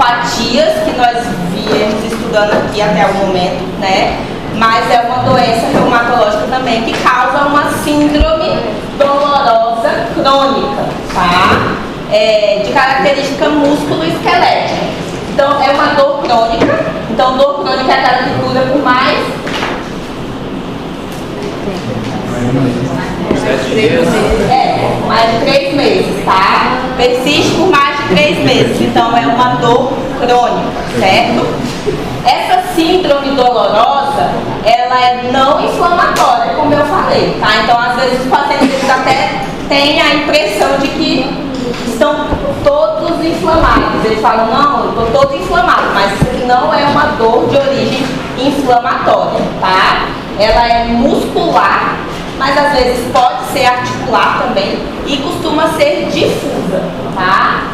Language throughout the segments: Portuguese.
neopatias que nós viemos estudando aqui até o momento, né? Mas é uma doença reumatológica também que causa uma síndrome dolorosa crônica, tá? De característica músculo-esquelética. Então, é uma dor crônica. Então, dor crônica é aquela que dura por mais 7 dias. mais de 3 meses, tá? Persiste por mais de 3 meses. Então, é uma dor crônica, certo? Essa síndrome dolorosa, ela é não inflamatória, como eu falei, tá? Então, às vezes, os pacientes eles até têm a impressão de que estão todos inflamados. Eles falam, não, eu estou todo inflamado, mas isso não é uma dor de origem inflamatória, tá? Ela é muscular, mas às vezes pode ser articular também e costuma ser difusa, tá?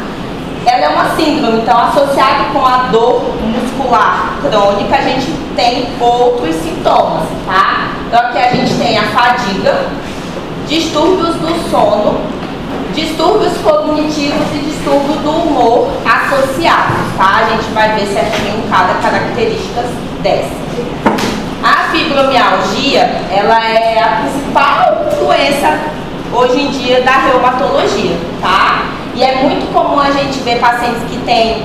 Ela é uma síndrome, então associado com a dor muscular crônica, a gente tem outros sintomas, tá? Então aqui a gente tem a fadiga, distúrbios do sono, distúrbios cognitivos e distúrbio do humor associados, tá? A gente vai ver certinho cada característica dessa. A fibromialgia, ela é a principal doença hoje em dia da reumatologia, tá? E é muito comum a gente ver pacientes que têm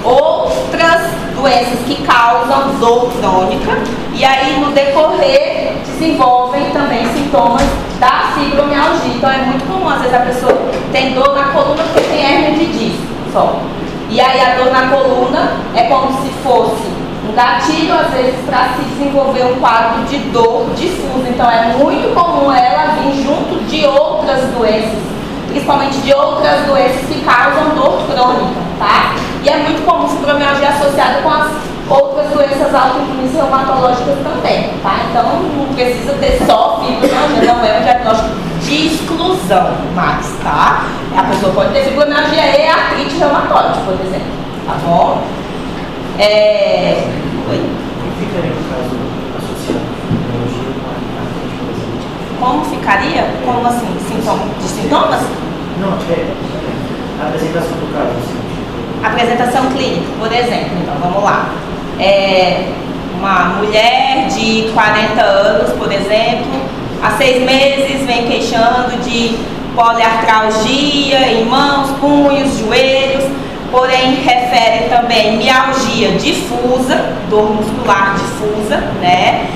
outras doenças que causam dor crônica e aí no decorrer desenvolvem também sintomas da fibromialgia. Então é muito comum, às vezes a pessoa tem dor na coluna porque tem hérnia de disco só. E aí a dor na coluna é como se fosse um gatilho, às vezes, para se desenvolver um quadro de dor difusa. Então é muito comum ela vir junto de outras doenças, principalmente de outras doenças que causam dor crônica, tá? E é muito comum fibromialgia associada com as outras doenças autoimunes reumatológicas também, tá? Então não precisa ter só fibromialgia, não é um diagnóstico de exclusão, mas, tá? A pessoa pode ter fibromialgia e artrite reumatoide, por exemplo, tá bom? O que ficaria no caso associado à fibromialgia com a artrite, por exemplo? Como ficaria? Como assim? Sintomas? Não, a apresentação do caso, assim. Apresentação clínica, por exemplo, então vamos lá. Uma mulher de 40 anos, por exemplo, há 6 meses vem queixando de poliartralgia em mãos, punhos, joelhos, porém refere também mialgia difusa, dor muscular difusa, né?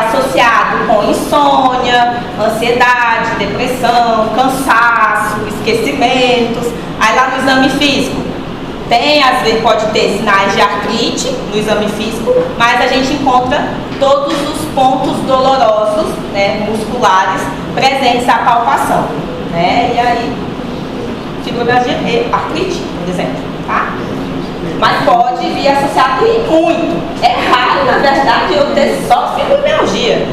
Associado com insônia, ansiedade, depressão, cansaço, esquecimentos. Aí lá no exame físico às vezes pode ter sinais de artrite no exame físico, mas a gente encontra todos os pontos dolorosos, né, musculares presentes à palpação, né? E aí fibromialgia e artrite, por exemplo, tá? Mas pode vir associado e muito. É raro, na verdade, eu ter só fibromialgia.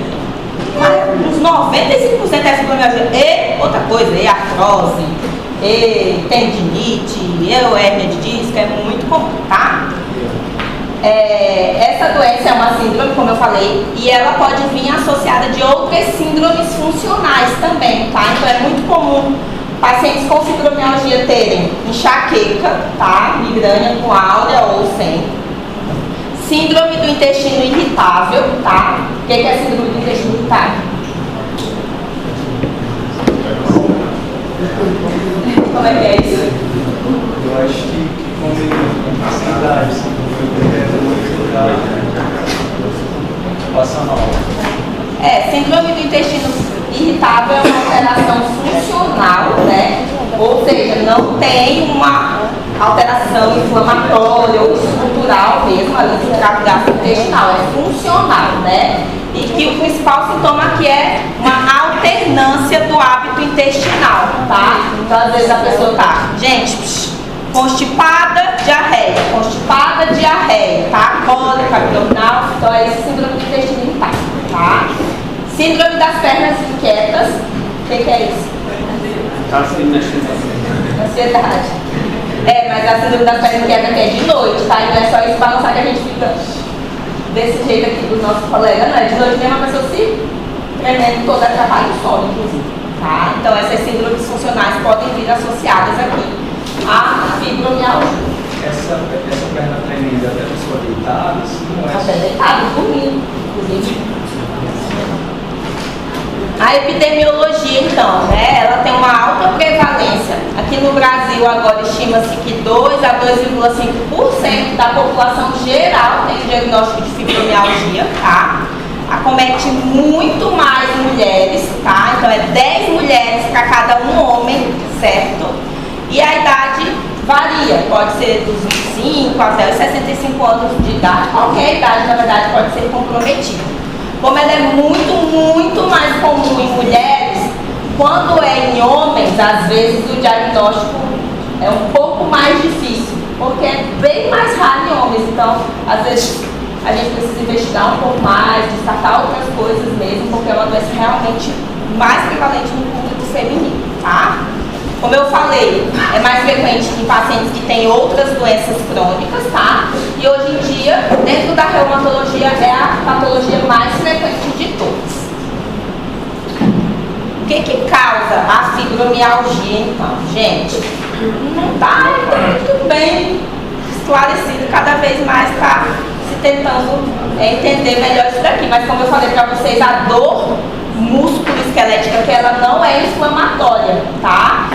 Mas uns 95% é fibromialgia e outra coisa, e artrose, e tendinite, e hérnia de disco, é muito comum, tá? Essa doença é uma síndrome, como eu falei, e ela pode vir associada de outras síndromes funcionais também, tá? Então é muito comum pacientes com fibromialgia terem enxaqueca, tá? Migrânia com áurea ou sem. Síndrome do intestino irritável, tá? O que é síndrome do intestino irritável? Como é que é isso? Eu acho que combina ansiedade, passa mal. Síndrome do intestino irritável é uma alteração funcional, né? Ou seja, não tem uma alteração inflamatória ou estrutural mesmo ali do trato gastrointestinal, é funcional, né? E que o principal sintoma aqui é uma alternância do hábito intestinal, tá? Então às vezes a pessoa tá, gente, constipada, diarreia, tá? Cólica abdominal, então é esse síndrome do intestino irritável, tá? Síndrome das pernas inquietas, o que é isso? Ansiedade. Mas a síndrome das pernas inquietas aqui é de noite, tá? E não é só isso balançar que a gente fica desse jeito aqui do nosso colega, não é? De noite mesmo a pessoa se tremendo toda, atrapalha o sono, inclusive, tá? Então essas síndromes funcionais podem vir associadas aqui à fibromialgia. Essa deitado, assim, não é? Até deitado, dormindo, inclusive. A epidemiologia, então, né, ela tem uma alta prevalência. Aqui no Brasil, agora, estima-se que 2 a 2,5% da população geral tem diagnóstico de fibromialgia, tá? Acomete muito mais mulheres, tá? Então, é 10 mulheres para cada um homem, certo? E a idade varia, pode ser dos 25 até os 65 anos de idade. Qualquer idade, na verdade, pode ser comprometida. Como ela é muito mais comum em mulheres, quando é em homens, às vezes o diagnóstico é um pouco mais difícil, porque é bem mais raro em homens. Então, às vezes, a gente precisa investigar um pouco mais, descartar outras coisas mesmo, porque é uma doença realmente mais prevalente no público feminino, tá? Como eu falei, é mais frequente em pacientes que têm outras doenças crônicas, tá? E hoje em dia, dentro da reumatologia, é a patologia mais frequente de todas. O que causa a fibromialgia, então? Gente, não está muito bem esclarecido, cada vez mais está se tentando entender melhor isso daqui. Mas como eu falei para vocês, a dor músculo-esquelética, que ela não é inflamatória, tá?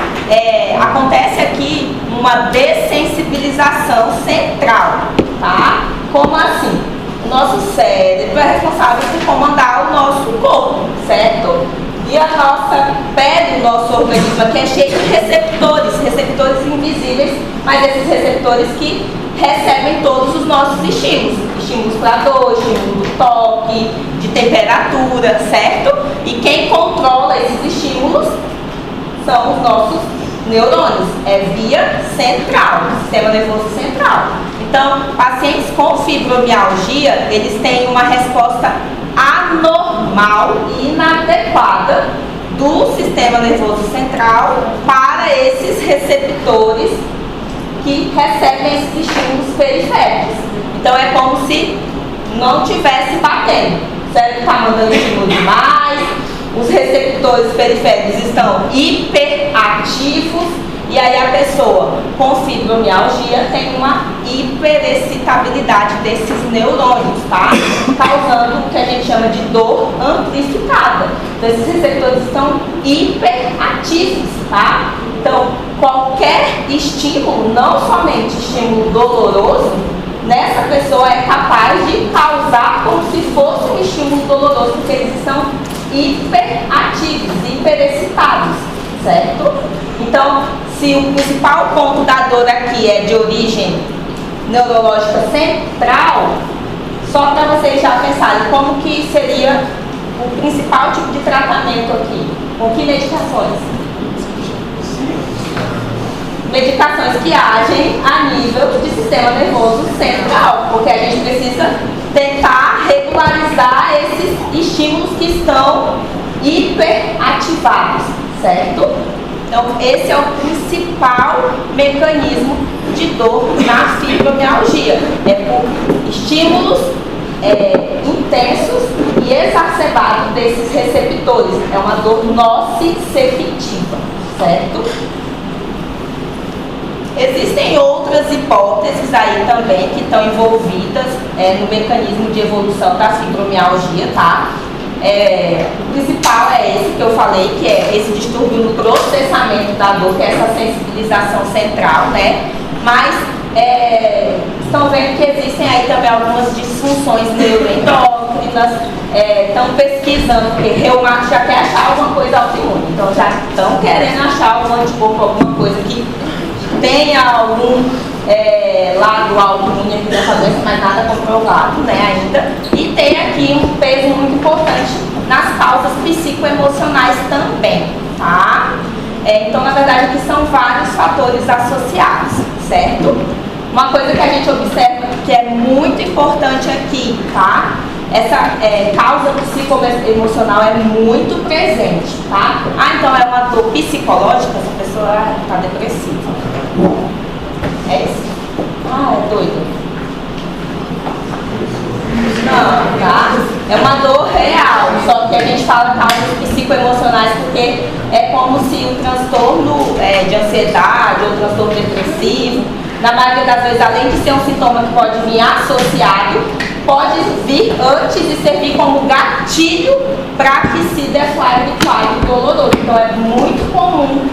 Acontece aqui uma dessensibilização central, tá? Como assim? O nosso cérebro é responsável por comandar o nosso corpo, certo? E a nossa pele, o nosso organismo aqui é cheio de receptores invisíveis, mas esses receptores que recebem todos os nossos estímulos para dor, estímulo do toque, de temperatura, certo? E quem controla esses estímulos são os nossos neurônios, é via central, sistema nervoso central. Então, pacientes com fibromialgia, eles têm uma resposta anormal e inadequada do sistema nervoso central para esses receptores que recebem esses estímulos periféricos. Então, é como se não tivesse batendo. O cérebro está mandando estímulo demais, os receptores periféricos estão hiperativos e aí a pessoa com fibromialgia tem uma hiperexcitabilidade desses neurônios, tá? Causando o que a gente chama de dor amplificada. Então, esses receptores estão hiperativos, tá? Então, qualquer estímulo, não somente estímulo doloroso, nessa pessoa é capaz de causar como se fosse um estímulo doloroso, porque eles estão hiperativos, hiperexcitados, certo? Então, se o principal ponto da dor aqui é de origem neurológica central, só para vocês já pensarem como que seria o principal tipo de tratamento aqui, com que medicações? Medicações que agem a nível de sistema nervoso central, porque a gente precisa tentar regularizar esses estímulos que estão hiperativados, certo? Então, esse é o principal mecanismo de dor na fibromialgia. É por estímulos intensos e exacerbados desses receptores. É uma dor nociceptiva, certo? Existem outras hipóteses aí também que estão envolvidas no mecanismo de evolução da fibromialgia, tá? O principal é esse que eu falei, que é esse distúrbio no processamento da dor, que é essa sensibilização central, né? Mas estão vendo que existem aí também algumas disfunções neuroendócrinas, estão pesquisando, porque reumato já quer achar alguma coisa autoimune, então já estão querendo achar algum anticorpo, alguma coisa que tenha algum lado autoimune aqui nessa doença, mas nada comprovado, né, ainda. E tem aqui um peso muito importante nas causas psicoemocionais também, tá? Então, na verdade, aqui são vários fatores associados, certo? Uma coisa que a gente observa que é muito importante aqui, tá? Essa causa psicoemocional é muito presente, tá? Então é uma dor psicológica, essa pessoa está depressiva. É isso? É doido. Não, tá? É uma dor real, só que a gente fala causas psicoemocionais porque é como se o transtorno de ansiedade ou transtorno depressivo Na maioria das vezes, além de ser um sintoma que pode vir associado, pode vir antes e servir como gatilho para que se deflagre o quadro doloroso. Então é muito comum,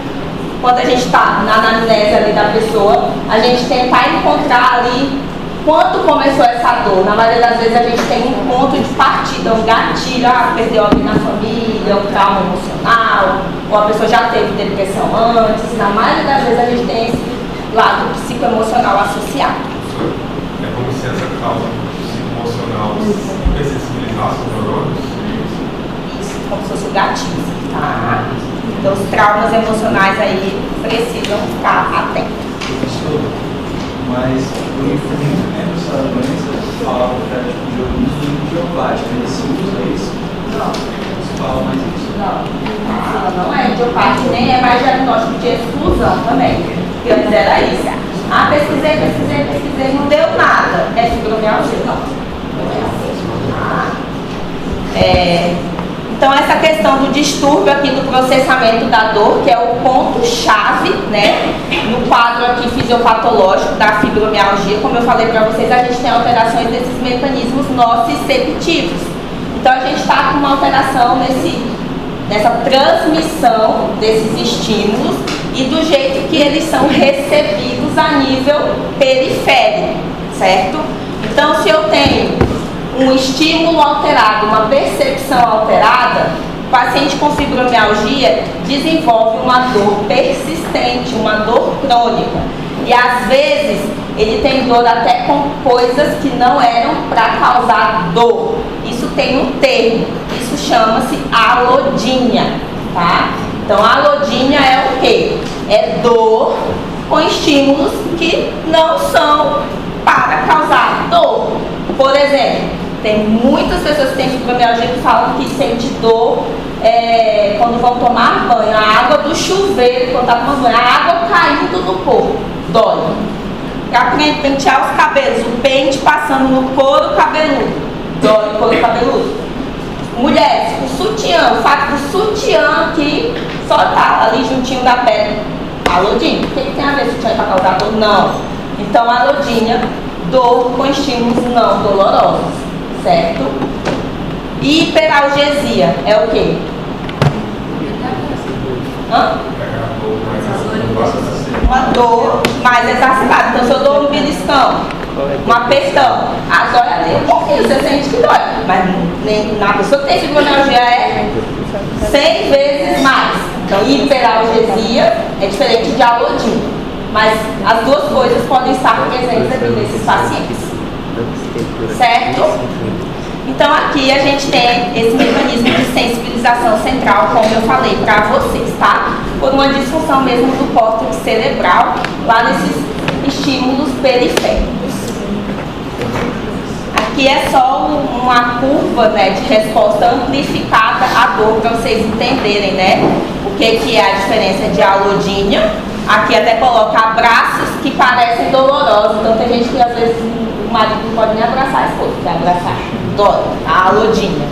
quando a gente está na anamnese ali da pessoa, a gente tentar encontrar ali quando começou essa dor. Na maioria das vezes a gente tem um ponto de partida, um gatilho, perdeu alguém na família, um trauma emocional, ou a pessoa já teve depressão antes. Na maioria das vezes a gente tem esse lado psicoemocional associado. É como se essa causa psicoemocional dessensibilizasse os neurônios? Isso, como se fosse o gatilho, tá? Então os traumas emocionais aí precisam ficar atentos. Mas o enfrentamento dessa doença fala de organismo idiopático, ele se usa isso? Não. Se fala mais isso? Não é idiopático, nem é mais diagnóstico de exclusão também. Porque antes era isso. Pesquisei, não deu nada. É fibromialgia? Não. Então essa questão do distúrbio aqui do processamento da dor, que é o ponto-chave, né, no quadro aqui fisiopatológico da fibromialgia, como eu falei para vocês, a gente tem alterações desses mecanismos nociceptivos. Então a gente está com uma alteração nessa transmissão desses estímulos e do jeito que eles são recebidos a nível periférico, certo? Então se eu tenho um estímulo alterado, uma percepção alterada, o paciente com fibromialgia desenvolve uma dor persistente, uma dor crônica. E às vezes ele tem dor até com coisas que não eram para causar dor. Isso tem um termo, isso chama-se alodínia, tá? Então a alodínia é o quê? É dor com estímulos que não são para causar dor. Por exemplo, tem muitas pessoas que têm fibromialgia que falam que sente dor quando vão tomar banho. A água do chuveiro, quando está tomando banho, a água caindo no corpo, dói. Para pentear os cabelos, o pente passando no couro cabeludo, dói no couro cabeludo. Mulheres, o sutiã, o fato do sutiã aqui só tá ali juntinho da pele. Alodínia, o que tem a ver sutiã para causar dor? Não. Então, alodínia, dor com estímulos não dolorosos. Certo? Hiperalgesia é o quê? Uma dor mais exacerbada. Então, se eu dou um beliscão, um apertão, dói ali um pouquinho, você sente que dói. Mas na pessoa que tem fibromialgia é 100 vezes mais. Então, hiperalgesia é diferente de alodínia. Mas as duas coisas podem estar presentes aqui nesses pacientes. Certo? Então aqui a gente tem esse mecanismo de sensibilização central, como eu falei para vocês, tá? Por uma disfunção mesmo do córtex cerebral, lá nesses estímulos periféricos. Aqui é só uma curva, né, de resposta amplificada à dor, para vocês entenderem, né? O que é a diferença de alodínia. Aqui até coloca abraços que parecem dolorosos, então tem gente que às vezes o marido não pode nem abraçar a esposa, quer abraçar, dói, a alodínia.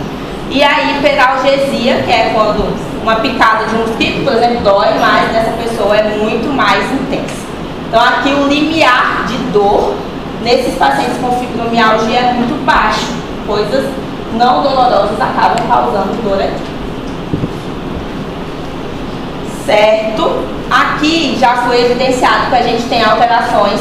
E a hiperalgesia, que é quando uma picada de um mosquito, por exemplo, dói mais nessa pessoa, é muito mais intensa. Então aqui o limiar de dor nesses pacientes com fibromialgia é muito baixo, coisas não dolorosas acabam causando dor aqui. Certo? Aqui já foi evidenciado que a gente tem alterações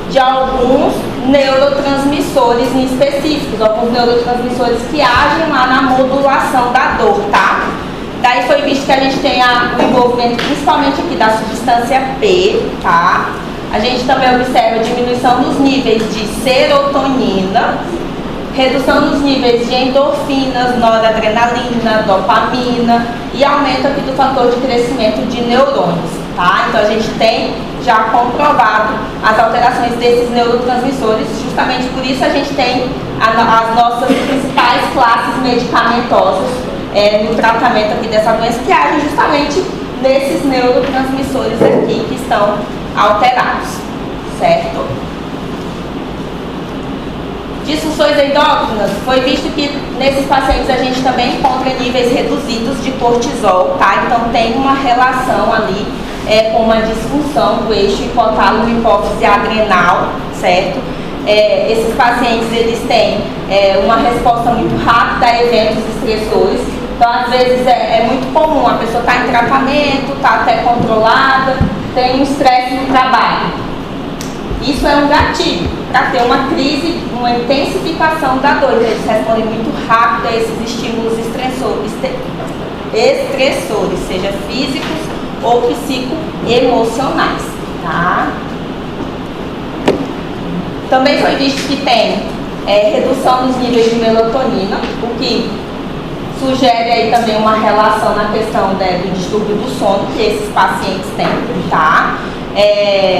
de alguns neurotransmissores em específicos, alguns neurotransmissores que agem lá na modulação da dor, tá? Daí foi visto que a gente tem o envolvimento principalmente aqui da substância P, tá? A gente também observa a diminuição dos níveis de serotonina, redução dos níveis de endorfinas, noradrenalina, dopamina e aumento aqui do fator de crescimento de neurônios, tá? Então a gente tem já comprovado as alterações desses neurotransmissores, justamente por isso a gente tem as nossas principais classes medicamentosas no tratamento aqui dessa doença, que agem justamente nesses neurotransmissores aqui que estão alterados, certo? Disfunções endócrinas, foi visto que nesses pacientes a gente também encontra níveis reduzidos de cortisol, tá? Então tem uma relação ali com uma disfunção do eixo hipotálamo hipófise adrenal, certo? Esses pacientes, eles têm uma resposta muito rápida a eventos estressores. Então, às vezes, é muito comum, a pessoa está em tratamento, está até controlada, tem um estresse no trabalho. Isso é um gatilho para ter uma crise, uma intensificação da dor. Eles respondem muito rápido a esses estímulos estressores, seja físicos ou psicoemocionais, tá? Também foi visto que tem redução nos níveis de melatonina, o que sugere aí também uma relação na questão do distúrbio do sono que esses pacientes têm, tá?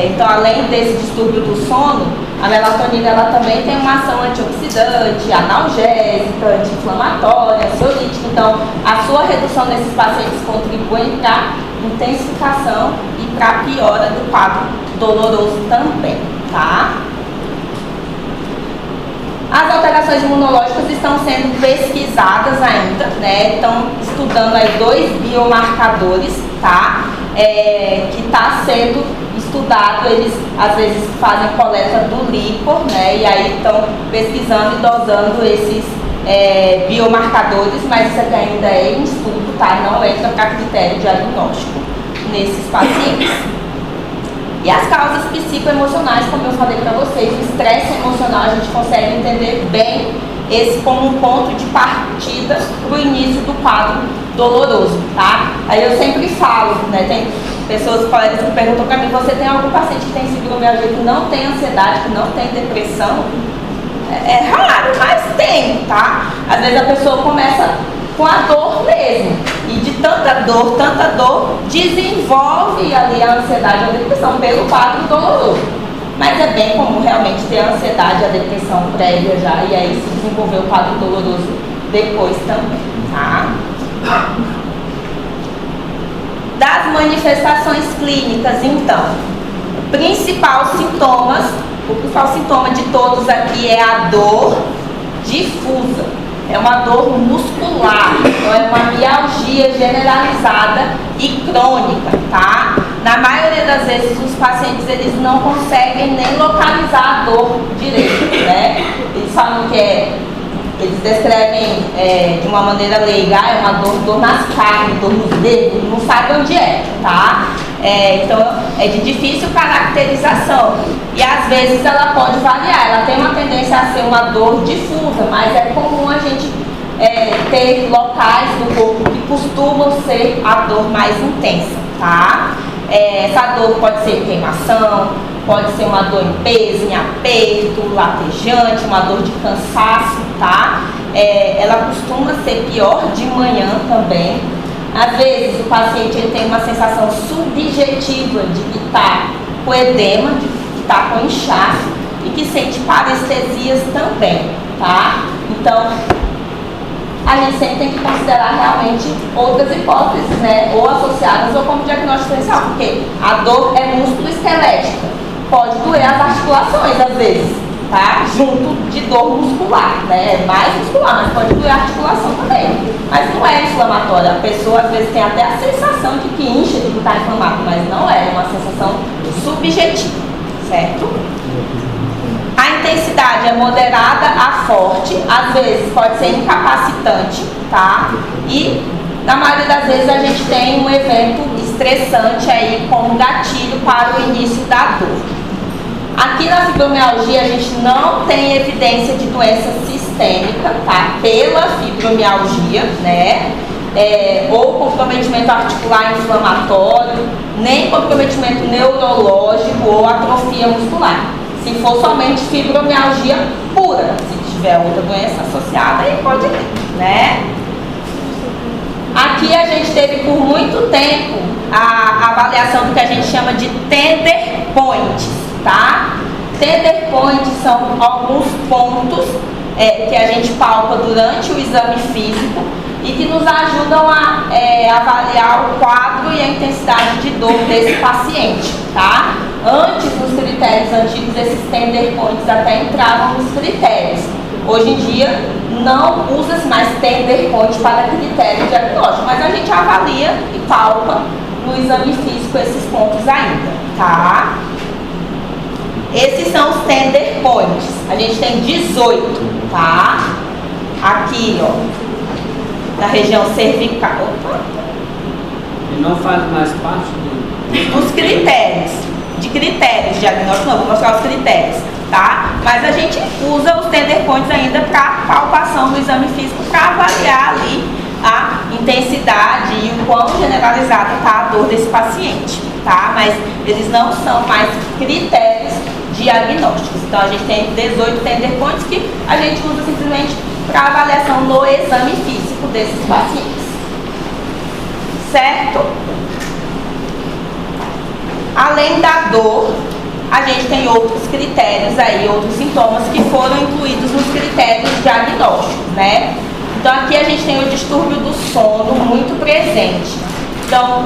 Então, além desse distúrbio do sono, a melatonina ela também tem uma ação antioxidante, analgésica, anti-inflamatória, ansiolítica. Então, a sua redução nesses pacientes contribui para a intensificação e para a piora do quadro doloroso também, tá? As alterações imunológicas estão sendo pesquisadas ainda, né? Estão estudando aí 2 biomarcadores, tá? Que está sendo estudado, eles às vezes fazem coleta do líquor, né? E aí estão pesquisando e dosando esses biomarcadores, mas isso aqui ainda é em estudo, tá? Não entra para critério diagnóstico nesses pacientes. E as causas psicoemocionais, como eu falei para vocês, o estresse emocional, a gente consegue entender bem esse como um ponto de partida para o início do quadro doloroso, tá? Aí eu sempre falo, né, tem pessoas, colegas que perguntam para mim, você tem algum paciente que tem fibromialgia que não tem ansiedade, que não tem depressão? É raro, mas tem, tá? Às vezes a pessoa começa com a dor mesmo, e de tanta dor, desenvolve ali a ansiedade e a depressão pelo quadro doloroso. Mas é bem comum realmente ter a ansiedade e a depressão prévia já, e aí se desenvolver o quadro doloroso depois também, tá? Das manifestações clínicas, então, o principal sintoma de todos aqui é a dor difusa. É uma dor muscular, então é uma mialgia generalizada e crônica, tá? Na maioria das vezes os pacientes eles não conseguem nem localizar a dor direito, né? Eles falam que eles descrevem de uma maneira leiga, é uma dor nas carnes, dor nos dedos, não sabe onde é, tá? Então é de difícil caracterização e às vezes ela pode variar, ela tem uma tendência a ser uma dor difusa, mas é comum a gente ter locais do corpo que costumam ser a dor mais intensa, tá? Essa dor pode ser queimação, pode ser uma dor em peso, em aperto, latejante, uma dor de cansaço, tá? Ela costuma ser pior de manhã também. Às vezes o paciente ele tem uma sensação subjetiva de que está com edema, de que está com inchaço e que sente parestesias também, tá? Então, a gente sempre tem que considerar realmente outras hipóteses, né? Ou associadas ou como diagnóstico diferencial, porque a dor é músculo-esquelética. Pode doer as articulações às vezes, tá? Junto de dor muscular, né? É mais muscular, mas pode doer a articulação também. Mas não é inflamatória. A pessoa às vezes tem até a sensação de que incha, de que está inflamado, mas não é uma sensação subjetiva, certo? A intensidade é moderada a forte, às vezes pode ser incapacitante, tá? E na maioria das vezes a gente tem um evento estressante aí como gatilho para o início da dor. Aqui na fibromialgia a gente não tem evidência de doença sistêmica, tá? Pela fibromialgia, né? Ou comprometimento articular inflamatório, nem comprometimento neurológico ou atrofia muscular. Se for somente fibromialgia pura, se tiver outra doença associada, aí pode ter, né? Aqui a gente teve por muito tempo a avaliação do que a gente chama de tender points, tá? Tender points são alguns pontos que a gente palpa durante o exame físico e que nos ajudam a avaliar o quadro e a intensidade de dor desse paciente, tá? Antes, nos critérios antigos, esses tender points até entravam nos critérios. Hoje em dia, não usa-se mais tender point para critério diagnóstico, mas a gente avalia e palpa no exame físico esses pontos ainda, tá? Esses são os tender points. A gente tem 18, tá? Aqui, ó, na região cervical. Opa. E não faz mais parte Dos critérios, de critérios diagnósticos, não, vou mostrar os critérios, tá? Mas a gente usa os tender points ainda para palpação do exame físico para avaliar ali a intensidade e o quão generalizada está a dor desse paciente, tá? Mas eles não são mais critérios diagnósticos. Então a gente tem 18 tender points que a gente usa simplesmente para avaliação no exame físico desses pacientes, certo? Além da dor, a gente tem outros critérios aí, outros sintomas que foram incluídos nos critérios diagnósticos, né? Então aqui a gente tem o distúrbio do sono muito presente. Então,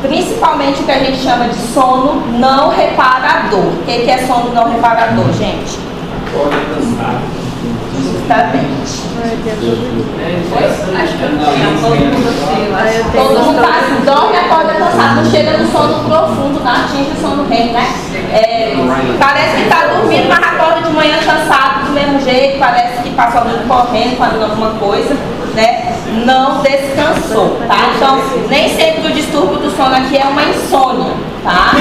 principalmente o que a gente chama de sono não reparador. O que é sono não reparador, gente? Justamente. Acho que eu não. Todo mundo faz, dorme, acorda cansado, não chega no sono profundo, não atinge o sono REM, né? Parece que está dormindo, mas acorda de manhã cansado do mesmo jeito, parece que passou a noite correndo, fazendo alguma coisa, né? Não descansou, tá? Então, nem sempre o distúrbio do sono aqui é uma insônia, tá?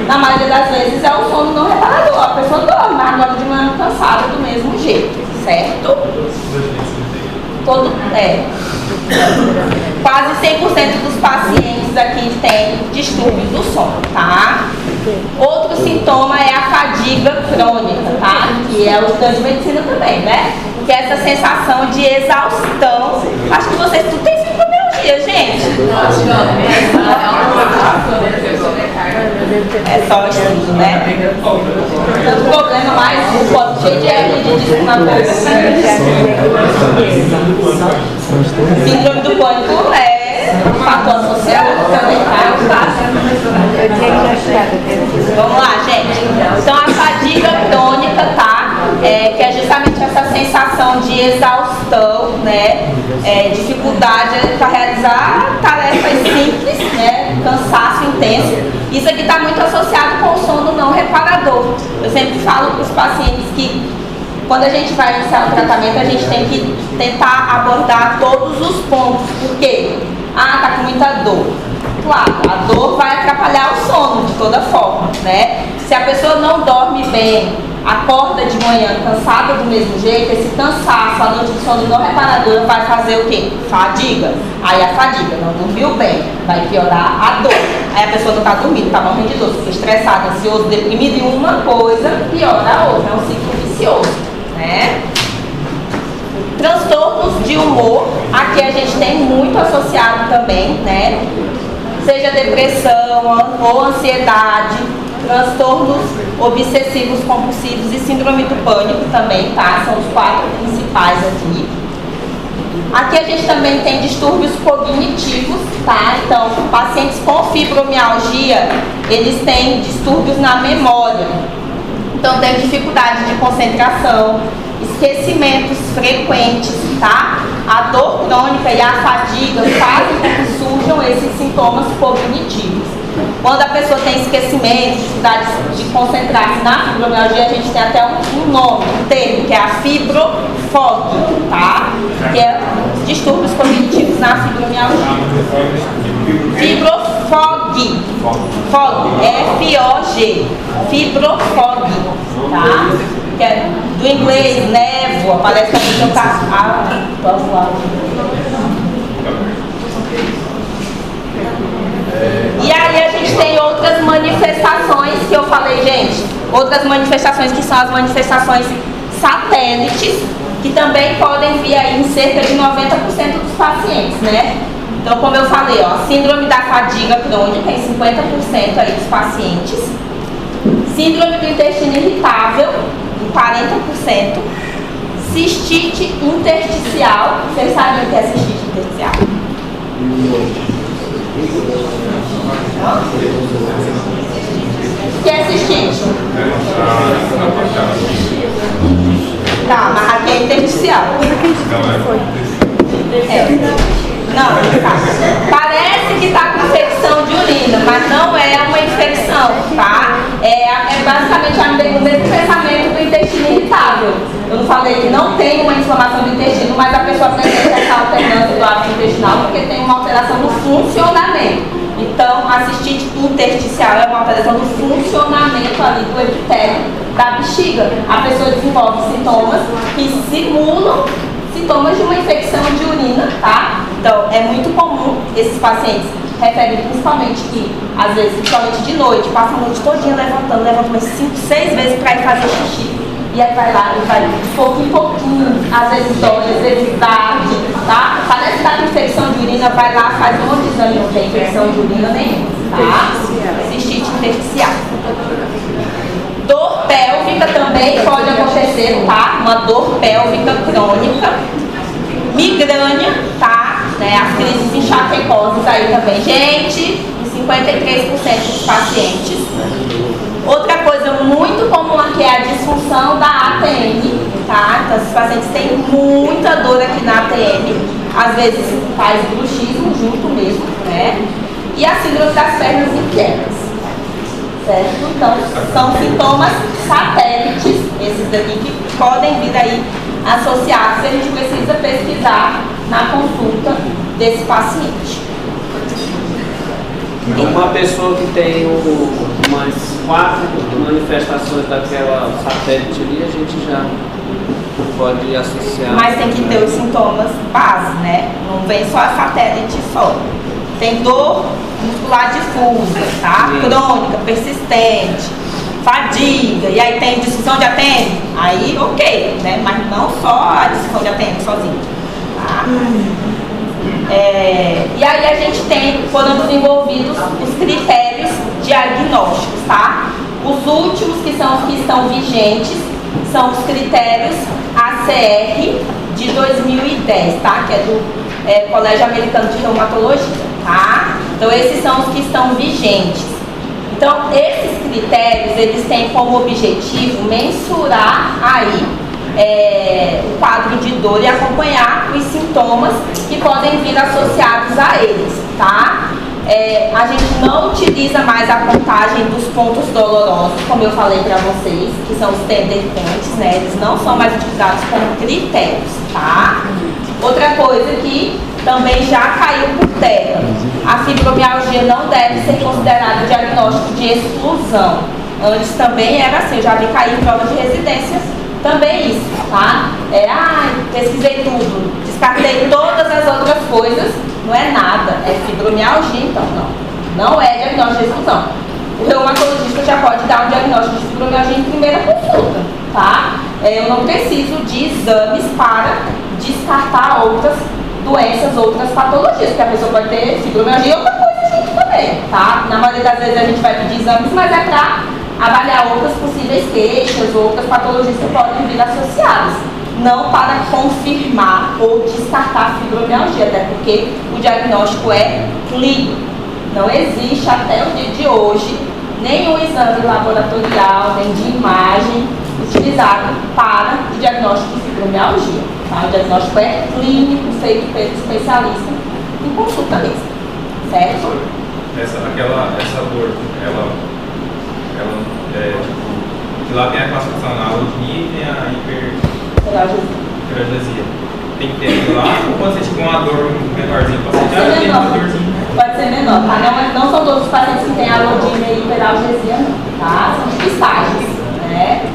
Na maioria das vezes é o sono não reparador, a pessoa dorme, mas agora de manhã cansada do mesmo jeito, certo? Quase 100% dos pacientes aqui têm distúrbio do sono, tá? Outro sintoma é a fadiga crônica, tá? Que é o estudante de medicina também, né? Que é essa sensação de exaustão. Acho que vocês tudo têm fibromialgia, gente. É só estudo, né? Tanto problema mais um pote cheio de hernia de disco na boca. Síndrome do pânico é um fator associado também, tá? Vamos lá, gente. Então a fadiga crônica, tá? Que é justamente essa sensação de exaustão, né? Dificuldade para realizar tarefas simples, né? Cansaço intenso. Isso aqui está muito associado com o sono não reparador. Eu sempre falo para os pacientes que quando a gente vai iniciar um tratamento, a gente tem que tentar abordar todos os pontos. Por quê? Tá com muita dor. Claro, a dor vai atrapalhar o sono de toda forma, né? Se a pessoa não dorme bem, acorda de manhã cansada do mesmo jeito, esse cansaço, a noite de sono não reparador vai fazer o quê? Fadiga. Aí a fadiga, não dormiu bem, vai piorar a dor. Aí a pessoa não está dormindo, está morrendo de dor, fica estressada, ansioso, deprimido e uma coisa piora a outra, é um ciclo vicioso, né? Transtornos de humor, aqui a gente tem muito associado também, né? Seja depressão ou ansiedade, transtornos obsessivos compulsivos e síndrome do pânico também, tá? São os 4 principais aqui. Aqui a gente também tem distúrbios cognitivos, tá? Então, pacientes com fibromialgia, eles têm distúrbios na memória. Então, tem dificuldade de concentração, esquecimentos frequentes, tá? A dor crônica e a fadiga fazem com que surjam esses sintomas cognitivos. Quando a pessoa tem esquecimento, dificuldade de concentrar-se na fibromialgia, a gente tem até um nome, um termo, que é a fibrofog, tá? Que é distúrbios cognitivos na fibromialgia. Fibrofog, fog, F-O-G, fibrofog, tá? Que é do inglês, névoa, parece que a pessoa está... E aí a gente tem outras manifestações que eu falei, gente, outras manifestações que são as manifestações satélites, que também podem vir aí em cerca de 90% dos pacientes, né? Então, como eu falei, ó, síndrome da fadiga crônica em 50% aí dos pacientes, síndrome do intestino irritável em 40%, cistite intersticial, vocês sabem o que é cistite intersticial? O que é cistite? Tá, mas aqui é intersticial. Não, tá. Parece que tá com infecção de urina. mas não é uma infecção, tá? É basicamente o mesmo pensamento do intestino irritável. Eu não falei que não tem uma inflamação do intestino, mas a pessoa apresenta essa alternância do hábito intestinal porque tem uma alteração no funcionamento. Então, a cistite intersticial é uma alteração do funcionamento ali do epitélio da bexiga. A pessoa desenvolve sintomas que simulam sintomas de uma infecção de urina, tá? Então, é muito comum esses pacientes referem principalmente que, às vezes, principalmente de noite, passa a noite todinha levanta umas 5, 6 vezes para ir fazer xixi. E aí vai lá e vai de pouquinho em pouquinho, às vezes dói, às vezes tarde, tá? Parece que tá com infecção de urina, vai lá, faz um monte de exame, não tem infecção de urina nenhuma, tá? Cistite intersticial. Dor pélvica também pode acontecer, tá? Uma dor pélvica crônica. Migrânia, tá? Né? As crises enxaquecosas aí também. Gente, em 53% dos pacientes. Outra coisa muito comum aqui é a disfunção da ATM, tá? Então, esses pacientes têm muita dor aqui na ATM. Às vezes faz bruxismo junto mesmo, né? E a síndrome das pernas inquietas. Certo? Então, são sintomas satélites, esses daqui, que podem vir aí associados, e a gente precisa pesquisar na consulta desse paciente. Uma pessoa que tem umas 4 manifestações daquela satélite ali, a gente já pode associar. Mas tem que ter os sintomas base, né? Não vem só a satélite só. Tem dor muscular difusa, tá? Sim. Crônica, persistente, fadiga, e aí tem disfunção de ATM, aí ok, né? Mas não só a disfunção de ATM sozinha, tá? E aí a gente foram desenvolvidos os critérios diagnósticos, tá? Os últimos que são os que estão vigentes são os critérios ACR de 2010, tá? Que é do Colégio Americano de Reumatologia, tá? Então esses são os que estão vigentes. Então esses critérios, eles têm como objetivo mensurar aí o quadro de dor e acompanhar os sintomas que podem vir associados a eles, tá? A gente não utiliza mais a contagem dos pontos dolorosos, como eu falei para vocês, que são os tender points, né? Eles não são mais utilizados como critérios, tá? Outra coisa que também já caiu por terra, a fibromialgia não deve ser considerada diagnóstico de exclusão. Antes também era assim, eu já vi cair em prova de residência também isso, tá? Pesquisei tudo, descartei todas as outras coisas, não é nada, é fibromialgia, então não é diagnóstico de exclusão. O reumatologista já pode dar um diagnóstico de fibromialgia em primeira consulta, tá? Eu não preciso de exames para descartar outras doenças, outras patologias, porque a pessoa pode ter fibromialgia e outra coisa junto também, tá? Na maioria das vezes a gente vai pedir exames, mas é para avaliar outras possíveis queixas, outras patologias que podem vir associadas, não para confirmar ou descartar a fibromialgia, até porque o diagnóstico é clínico. Não existe até o dia de hoje nenhum exame laboratorial, nem de imagem utilizado para o diagnóstico de fibromialgia. Tá? O diagnóstico é clínico, feito pelo especialista em consulta mesmo, certo? Essa dor, ela tipo, lá tem a classificação na alodnia e tem a hiperalgesia. Tem que ter lá, ou quando você tiver uma dor menorzinha, o paciente tem uma dorzinha. Pode ser menor, tá? Não são todos os pacientes que têm alodina e hiperalgesia, não, tá? São de estágios, né?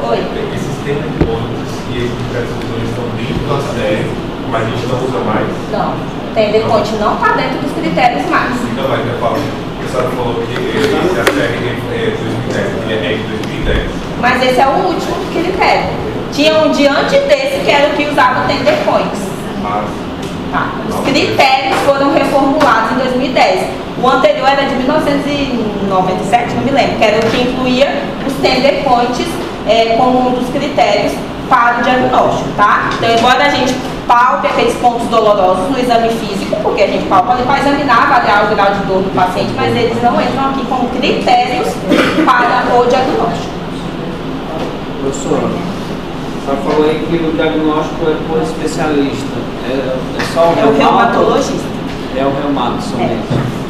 Oi. Esses tendepônicos e esses hiperalgesias estão dentro da série, mas a gente não usa mais. Não, tendepônico não está dentro dos critérios mais. Então vai, eu falo. O pessoal falou que esse aspecto é 2010, ele é de 2010. Mas esse é o último critério. Tinha um diante desse que era o que usava tendepônicos. Tá. Os critérios foram reformulados em 2010. O anterior era de 1997, não me lembro, que era o que incluía os tender points como um dos critérios para o diagnóstico, tá? Então, embora a gente palpe aqueles pontos dolorosos no exame físico, porque a gente palpa ali para examinar, avaliar o grau de dor do paciente, mas eles não entram aqui como critérios para o diagnóstico. Professora, a senhora falou aí que o diagnóstico é por especialista. É só o reumatologista. É o reumato somente.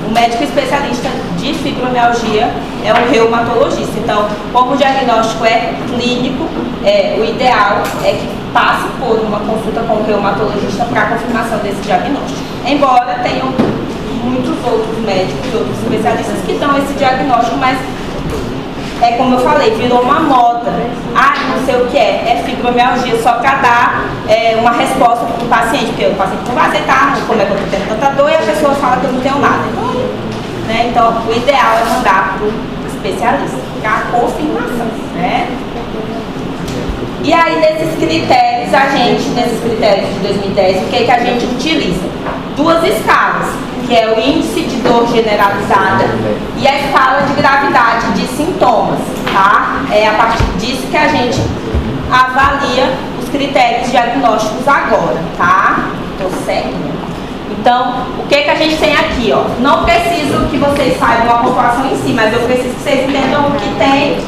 O médico especialista de fibromialgia é um reumatologista. Então, como o diagnóstico é clínico, o ideal é que passe por uma consulta com o reumatologista para a confirmação desse diagnóstico. Embora tenham muitos outros médicos, outros especialistas que dão esse diagnóstico, mas é como eu falei, virou uma moda. Não sei o que é fibromialgia, só para dar uma resposta para o paciente, porque o paciente não vai aceitar como é que eu estou tendo tanta dor e a pessoa fala que eu não tenho nada. Então o ideal é mandar para o especialista, para a confirmação. E aí, nesses critérios de 2010, o que a gente utiliza? 2 escalas, que é o índice de dor generalizada e a escala de gravidade de sintomas, tá? É a partir disso que a gente avalia os critérios diagnósticos agora, tá? Tô certo? Então, o que a gente tem aqui, ó? Não preciso que vocês saibam a pontuação em si, mas eu preciso que vocês entendam o que tem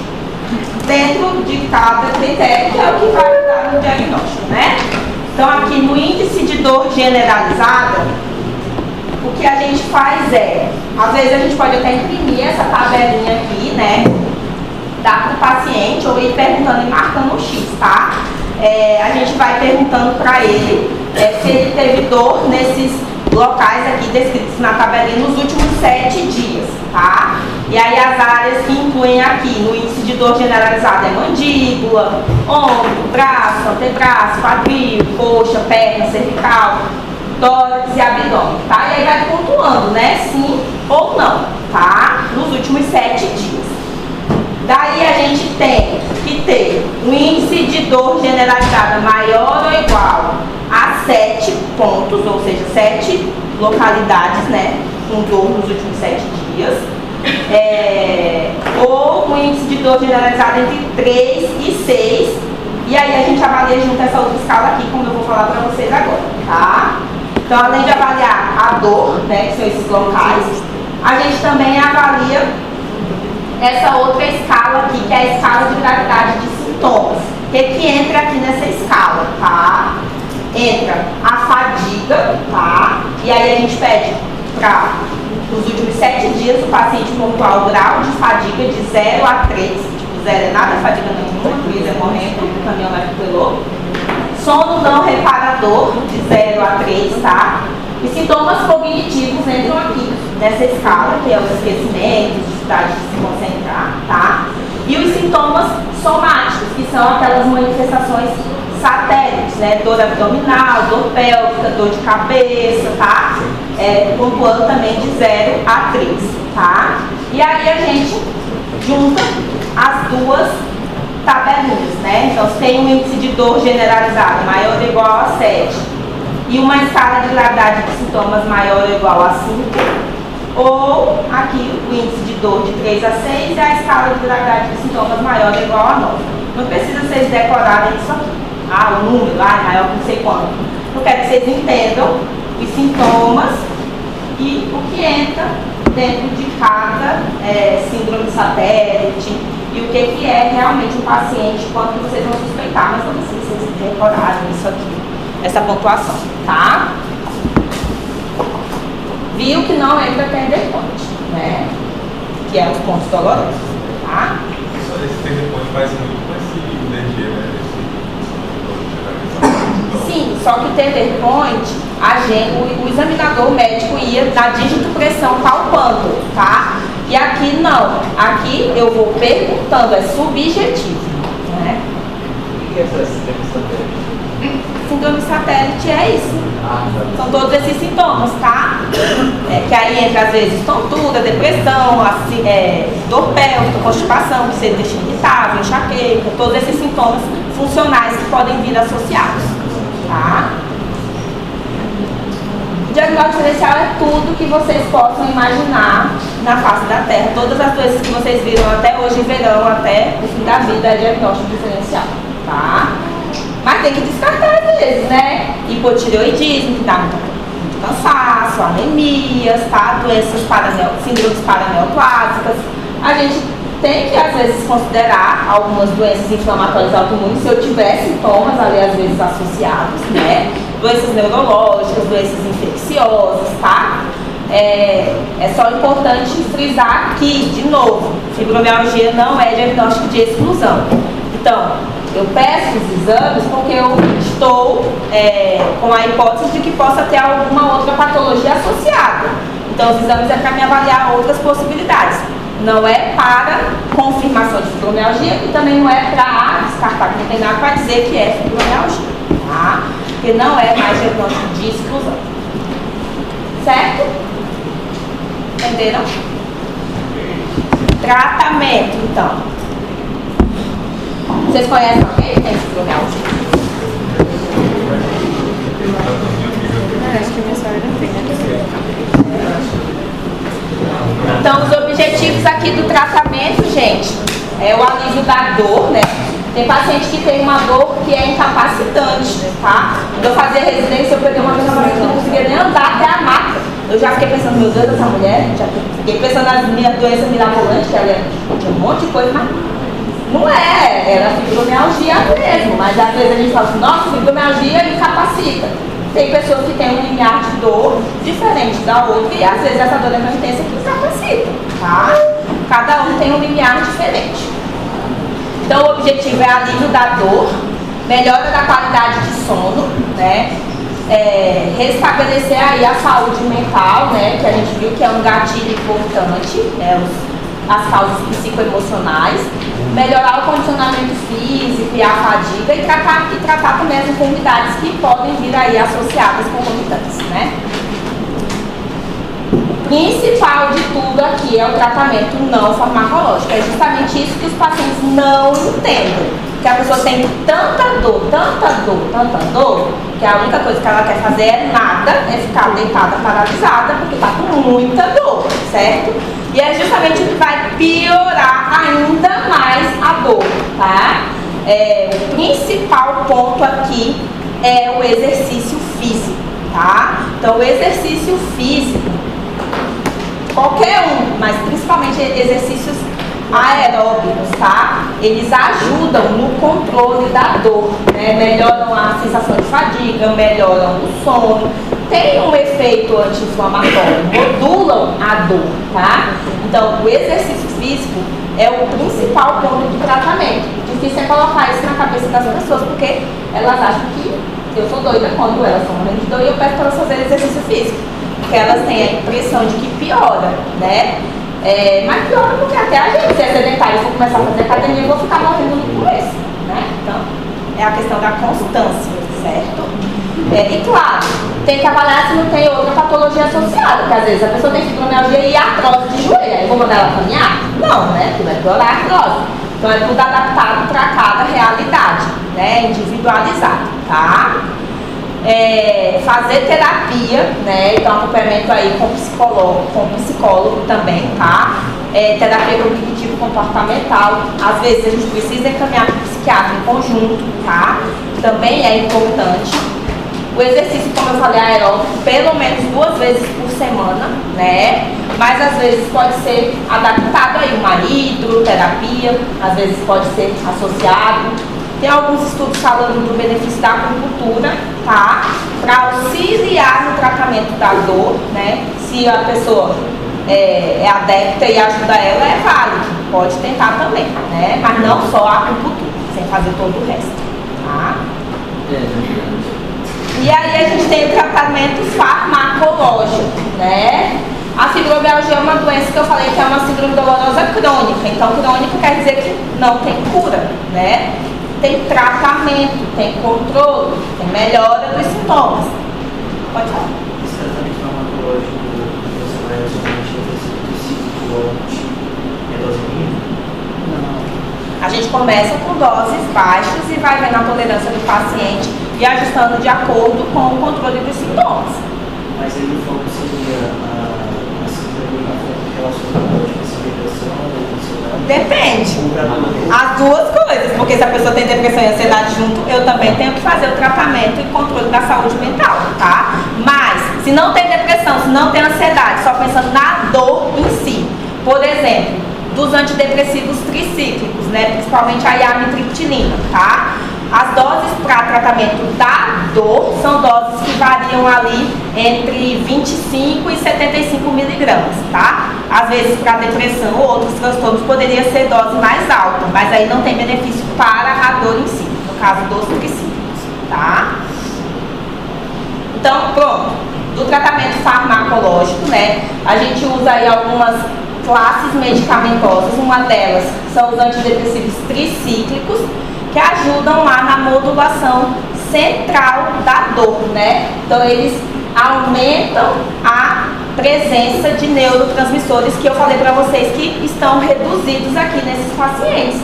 dentro de cada critério, que é o que vai dar no diagnóstico, né? Então, aqui no índice de dor generalizada, o que a gente faz às vezes a gente pode até imprimir essa tabelinha aqui, né? Dar para o paciente ou ir perguntando e marcando um X, tá? A gente vai perguntando para ele se ele teve dor nesses locais aqui descritos na tabelinha nos últimos 7 dias, tá? E aí as áreas que incluem aqui no índice de dor generalizada é mandíbula, ombro, braço, antebraço, quadril, coxa, perna, cervical, tórax e abdômen, tá? E aí vai pontuando, né? Sim ou não, tá? Nos últimos 7 dias. Daí a gente tem que ter um índice de dor generalizada maior ou igual a 7 pontos, ou seja, 7 localidades, né? Com dor nos últimos 7 dias. Ou um índice de dor generalizada entre 3 e 6. E aí a gente avalia junto essa outra escala aqui, como eu vou falar para vocês agora, tá? Então, além de avaliar a dor, né, que são esses locais, a gente também avalia essa outra escala aqui, que é a escala de gravidade de sintomas. O que entra aqui nessa escala, tá? Entra a fadiga, tá? E aí a gente pede para nos últimos 7 dias o paciente pontuar o grau de fadiga de 0 a 3. Tipo, 0 é nada, fadiga nenhuma, 3 é morrendo, o caminhão vai pro piloto. Sono não reparador, de 0 a 3, tá? E sintomas cognitivos entram aqui, nessa escala, que é o esquecimento, dificuldade de se concentrar, tá? E os sintomas somáticos, que são aquelas manifestações satélites, né? Dor abdominal, dor pélvica, dor de cabeça, tá? Pontuando também de 0 a 3, tá? E aí a gente junta as 2 tabelinhas, né? Então, se tem um índice de dor generalizada maior ou igual a 7 e uma escala de gravidade de sintomas maior ou igual a 5, ou aqui o índice de dor de 3 a 6 e a escala de gravidade de sintomas maior ou igual a 9. Não precisa vocês decorarem isso aqui. O número, maior que não sei quanto. Eu quero que vocês entendam os sintomas e o que entra dentro de cada síndrome satélite e o que é realmente um paciente, quanto que vocês vão suspeitar, mas não precisa vocês decorarem isso aqui, essa pontuação, tá? Viu que não entra tender point, né? Que é os pontos dolorosos, tá? Esse tender point faz muito com esse DG, né? Sim, só que o tender point, o examinador médico ia dar dígito pressão palpando, tá? E aqui não, aqui eu vou perguntando, é subjetivo, né? O que é essa síndrome satélite? Síndrome satélite é isso. São todos esses sintomas, tá? Que aí entra às vezes tontura, depressão, dor pélvica, constipação, que seja intestino irritável, enxaqueca, todos esses sintomas funcionais que podem vir associados, tá? O diagnóstico diferencial é tudo que vocês possam imaginar na face da Terra. Todas as doenças que vocês viram até hoje e verão até o fim da vida é diagnóstico diferencial, tá? Mas tem que descartar às vezes, né? Hipotireoidismo, que dá muito cansaço, anemias, tá? Doenças síndromes paraneoplásicas. A gente tem que às vezes considerar algumas doenças inflamatórias autoimunes se eu tiver sintomas ali às vezes associados, né? Doenças neurológicas, doenças infecciosas. ansiosos, tá? É só importante frisar aqui, de novo, fibromialgia não é diagnóstico de exclusão. Então, eu peço os exames porque eu estou com a hipótese de que possa ter alguma outra patologia associada. Então, os exames é para me avaliar outras possibilidades. Não é para confirmação de fibromialgia e também não é para descartar, não tem nada para dizer que é fibromialgia, tá? Porque não é mais diagnóstico de exclusão. Certo? Entenderam? Tratamento, então. Vocês conhecem alguém que tem fibromialgia? Acho que a minha senhora não tem, né? Então, os objetivos aqui do tratamento, gente, é o alívio da dor, né? Tem paciente que tem uma dor que é incapacitante, tá? Quando eu fazia residência, eu peguei uma vez que eu não conseguia nem andar até a maca. Eu já fiquei pensando, meu Deus, essa mulher, já fiquei pensando nas minhas doenças mirabolantes, que ela tinha um monte de coisa, mas não era fibromialgia mesmo. Mas às vezes a gente fala assim, nossa, fibromialgia incapacita. Tem pessoas que têm um limiar de dor diferente da outra e às vezes essa dor é tão intensa que incapacita, tá? Cada um tem um limiar diferente. Então o objetivo é alívio da dor, melhora da qualidade de sono, né? Restabelecer aí a saúde mental, né? Que a gente viu que é um gatilho importante, né? As causas psicoemocionais, melhorar o condicionamento físico e a fadiga e tratar também as enfermidades que podem vir aí associadas com concomitantes, né? O principal de tudo aqui é o tratamento não farmacológico. É justamente isso que os pacientes não entendem. Que a pessoa tem tanta dor, que a única coisa que ela quer fazer é nada, é ficar deitada, paralisada, porque está com muita dor, certo? E é justamente o que vai piorar ainda mais a dor, tá? O principal ponto aqui é o exercício físico, tá? Então, o exercício físico, qualquer um, mas principalmente exercícios aeróbicos, tá? Eles ajudam no controle da dor, né? Melhoram a sensação de fadiga, melhoram o sono, tem um efeito anti-inflamatório, modulam a dor, tá? Então, o exercício físico é o principal ponto do tratamento. Difícil é colocar isso na cabeça das pessoas, porque elas acham que eu sou doida quando elas são morrendo de dor e eu peço para elas fazerem exercício físico, porque elas têm a impressão de que piora, né? Mas piora porque até a gente, se é sedentário, se eu começar a fazer academia, eu vou ficar morrendo no começo, né? Então, é a questão da constância, certo? E claro, tem que avaliar se não tem outra patologia associada, porque às vezes a pessoa tem fibromialgia e artrose de joelho, aí eu vou mandar ela caminhar? Não, né? Porque vai piorar a artrose. Então é tudo adaptado para cada realidade, né? Individualizado, tá? Fazer terapia, né? Então acompanhamento aí com psicólogo também, tá? Terapia cognitivo comportamental. Às vezes a gente precisa encaminhar para o psiquiatra em conjunto, tá? Também é importante. O exercício, como eu falei, aeróbico, pelo menos 2 vezes por semana, né? Mas às vezes pode ser adaptado aí uma hidroterapia, às vezes pode ser associado. Tem alguns estudos falando do benefício da acupuntura, tá? Para auxiliar no tratamento da dor, né? Se a pessoa é adepta e ajuda ela, é válido. Pode tentar também, né? Mas não só a acupuntura, sem fazer todo o resto, tá? E aí a gente tem o tratamento farmacológico, né? A fibromialgia é uma doença que eu falei que é uma síndrome dolorosa crônica. Então, crônica quer dizer que não tem cura, né? Tem tratamento, tem controle, tem melhora dos sintomas. Pode falar. Esse tratamento farmacológico você vai somente a dose mínima? Não. A gente começa com doses baixas e vai vendo a tolerância do paciente e ajustando de acordo com o controle dos sintomas. Mas aí o foco seria a síndrome relacionada à depressão ou ansiedade? Depende. As duas coisas, porque se a pessoa tem depressão e ansiedade junto, eu também tenho que fazer o tratamento e controle da saúde mental, tá? Mas, se não tem depressão, se não tem ansiedade, só pensando na dor em si, por exemplo, dos antidepressivos tricíclicos, né? Principalmente a amitriptilina, tá? As doses para tratamento da dor são doses que variam ali entre 25 e 75 miligramas, tá? Às vezes para depressão ou outros transtornos poderia ser dose mais alta, mas aí não tem benefício para a dor em si, no caso dos tricíclicos, tá? Então, pronto. Do tratamento farmacológico, né? A gente usa aí algumas classes medicamentosas, uma delas são os antidepressivos tricíclicos, que ajudam lá na modulação central da dor, né? Então eles aumentam a presença de neurotransmissores que eu falei para vocês que estão reduzidos aqui nesses pacientes,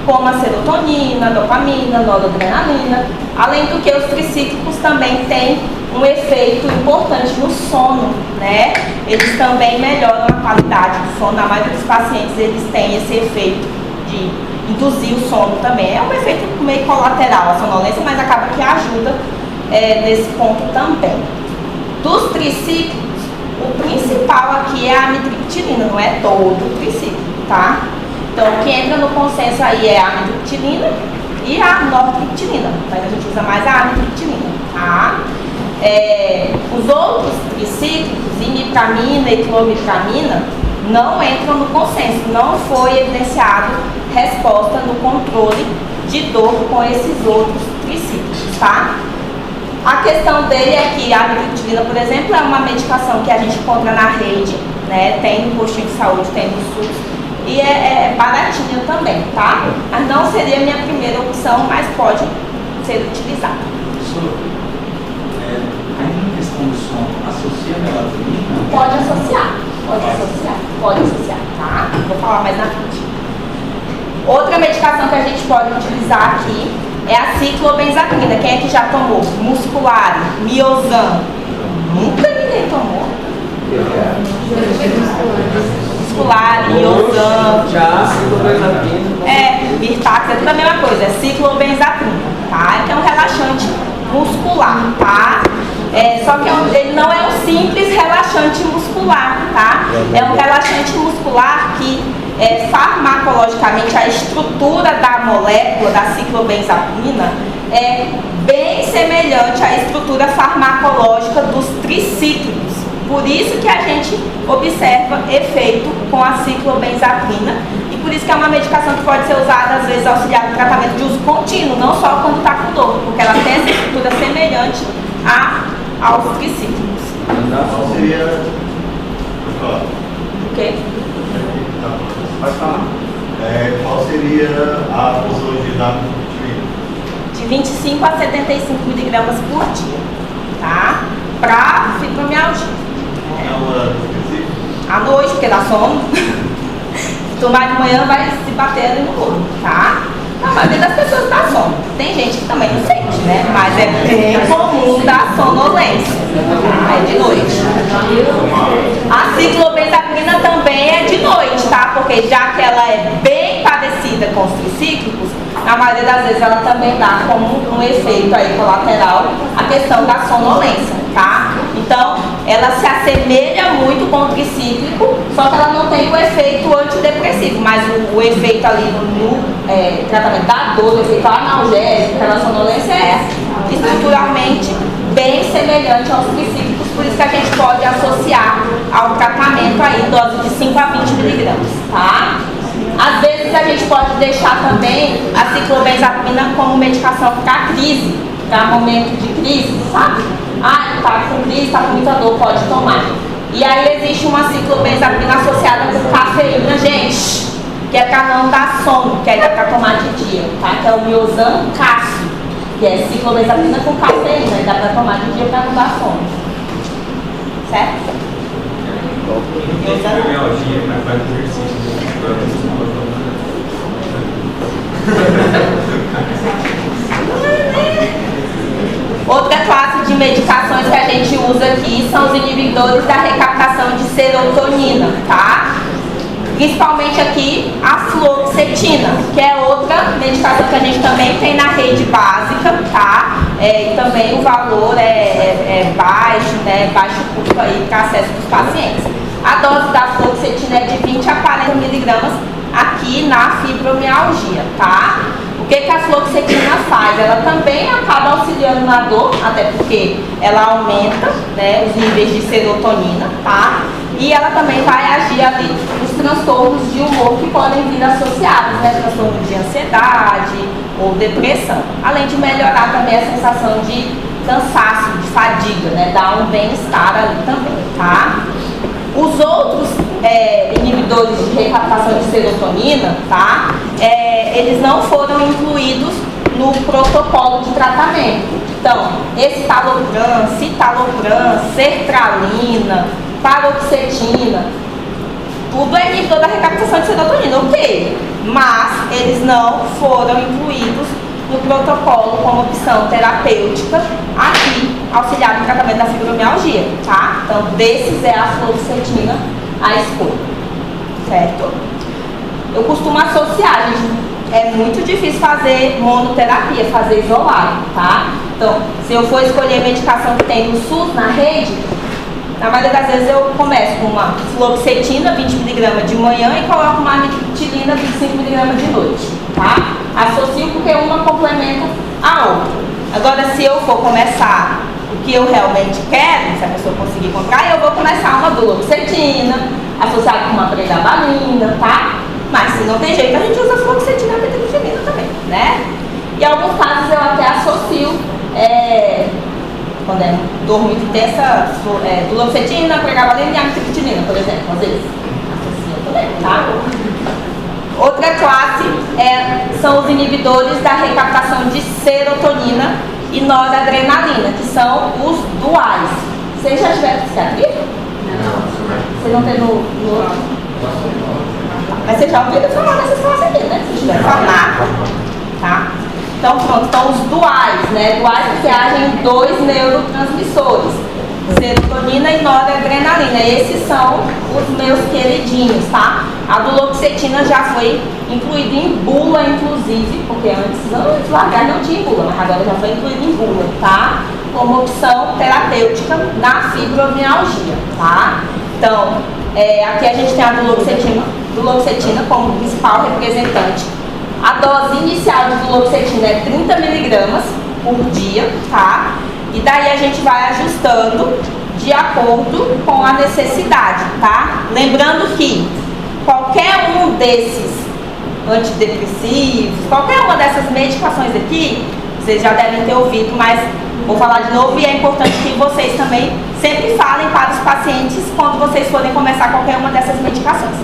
como a serotonina, dopamina, noradrenalina. Além do que os tricíclicos também têm um efeito importante no sono, né? Eles também melhoram a qualidade do sono. Na maioria dos pacientes eles têm esse efeito de induzir o sono também. É um efeito meio colateral a sonolência, mas acaba que ajuda nesse ponto também. Dos tricíclicos, o principal aqui é a amitriptilina, não é todo o tricíclico, tá? Então, o que entra no consenso aí é a amitriptilina e a nortriptilina, mas a gente usa mais a amitriptilina, tá? Os outros tricíclicos, imipramina e clomipramina, não entram no consenso, não foi evidenciado resposta no controle de dor com esses outros tricíclicos, tá? A questão dele é que a amitriptilina, por exemplo, é uma medicação que a gente encontra na rede, né? Tem no postinho de saúde, tem no SUS, e é baratinha também, tá? Mas não seria a minha primeira opção, mas pode ser utilizada. Professor, ainda na questão do sono, associa a melatonina? Pode associar, tá? Vou falar mais na frente. Outra medicação que a gente pode utilizar aqui é a ciclobenzaprina. Quem é que já tomou? Muscular, Miozan. Nunca ninguém tomou. Muscular, Miozan. Já, ciclobenzaprina. Mirtax, é tudo a mesma coisa, é ciclobenzaprina, tá? É um relaxante muscular, tá? Só que ele não é um simples relaxante muscular, tá? É um relaxante muscular que farmacologicamente a estrutura da molécula da ciclobenzaprina é bem semelhante à estrutura farmacológica dos tricíclicos. Por isso que a gente observa efeito com a ciclobenzaprina e por isso que é uma medicação que pode ser usada às vezes auxiliar no tratamento de uso contínuo, não só quando está com dor, porque ela tem essa estrutura semelhante aos tricíclicos. Qual seria... O quê? Pode falar. Qual seria a posologia da amitriptilina? De 25 a 75 miligramas por dia, tá? Para fibromialgia. Ela específica? À noite, porque dá sono. Tomar de manhã vai se bater ali no olho, tá? A maioria das pessoas dá sono. Tem gente que também não sente, né? Mas é bem comum dar sonolência. É de noite. A ciclobenzaprina também é de noite, tá? Porque já que ela é bem parecida com os tricíclicos, na maioria das vezes ela também dá como um efeito aí colateral a questão da sonolência, tá? Então, ela se assemelha muito com o tricíclico, só que ela não tem o efeito antidepressivo, mas o efeito ali no tratamento da dor, o efeito analgésico, pela sonolência é estruturalmente bem semelhante aos tricíclicos, por isso que a gente pode associar ao tratamento aí dose de 5 a 20 miligramas, tá? Às vezes a gente pode deixar também a ciclobenzaprina como medicação para crise, para momento de crise, sabe? Tá com crise, tá com muita dor, pode tomar. E aí existe uma ciclobenzaprina associada com cafeína, gente, que é para não dar sono, que aí dá para tomar de dia, tá? Que é o Miozan Cássio, que é ciclobenzaprina com cafeína, e dá para tomar de dia para não dar sono. Certo? Fibromialgia, mas faz exercício. Outra classe de medicações que a gente usa aqui são os inibidores da recaptação de serotonina, tá? Principalmente aqui a fluoxetina, que é outra medicação que a gente também tem na rede básica, tá? E também o valor é baixo, né? Baixo custo aí para acesso dos pacientes. A dose da fluoxetina é de 20 a 40 miligramas aqui na fibromialgia, tá? O O que a fluoxetina faz? Ela também acaba auxiliando na dor, até porque ela aumenta, né, os níveis de serotonina, tá? E ela também vai agir ali nos transtornos de humor que podem vir associados, né? Transtorno de ansiedade ou depressão. Além de melhorar também a sensação de cansaço, de fadiga, né? Dá um bem-estar ali também, tá? Os outros inibidores de recaptação de serotonina, tá? Eles não foram incluídos no protocolo de tratamento. Então, escitalopram, citalopram, sertralina, paroxetina, tudo é inibidor da recaptação de serotonina, ok? Mas eles não foram incluídos no protocolo como opção terapêutica aqui, auxiliar no tratamento da fibromialgia, tá? Então, desses é a fluoxetina a escolha, certo? Eu costumo associar, gente, é muito difícil fazer monoterapia, fazer isolado, tá? Então, se eu for escolher medicação que tem no SUS, na rede, na maioria das vezes eu começo com uma fluoxetina 20mg de manhã e coloco uma amitriptilina 25mg de noite, tá? Associo porque uma complementa a outra. Agora, se eu for começar o que eu realmente quero, se a pessoa conseguir comprar, eu vou começar uma fluoxetina associada com uma pregabalina, tá? Mas se não tem jeito, a gente usa fluoxetina e amitriptilina também, né? E em alguns casos eu até associo quando é dor muito intensa, fluoxetina, pregabalina e amitriptilina, por exemplo, às vezes. Associo também, tá? Outra classe são os inibidores da recaptação de serotonina e noradrenalina, que são os duais. Vocês já tiveram psiquiatria? Não. Vocês não têm no Mas vocês já ouviram falar dessas classes aqui, né? Se tiver farmácia, tá? Então, pronto, estão os duais, né? Duais que agem em dois neurotransmissores, serotonina e noradrenalina. Esses são os meus queridinhos, tá? A duloxetina já foi incluída em bula, inclusive, porque antes largar não tinha bula, mas agora já foi incluída em bula, tá? Como opção terapêutica na fibromialgia, tá? Então, aqui a gente tem a duloxetina como principal representante. A dose inicial de duloxetina é 30mg por dia, tá? E daí a gente vai ajustando de acordo com a necessidade, tá? Lembrando que qualquer um desses antidepressivos, qualquer uma dessas medicações aqui, vocês já devem ter ouvido, mas vou falar de novo e é importante que vocês também sempre falem para os pacientes quando vocês forem começar qualquer uma dessas medicações.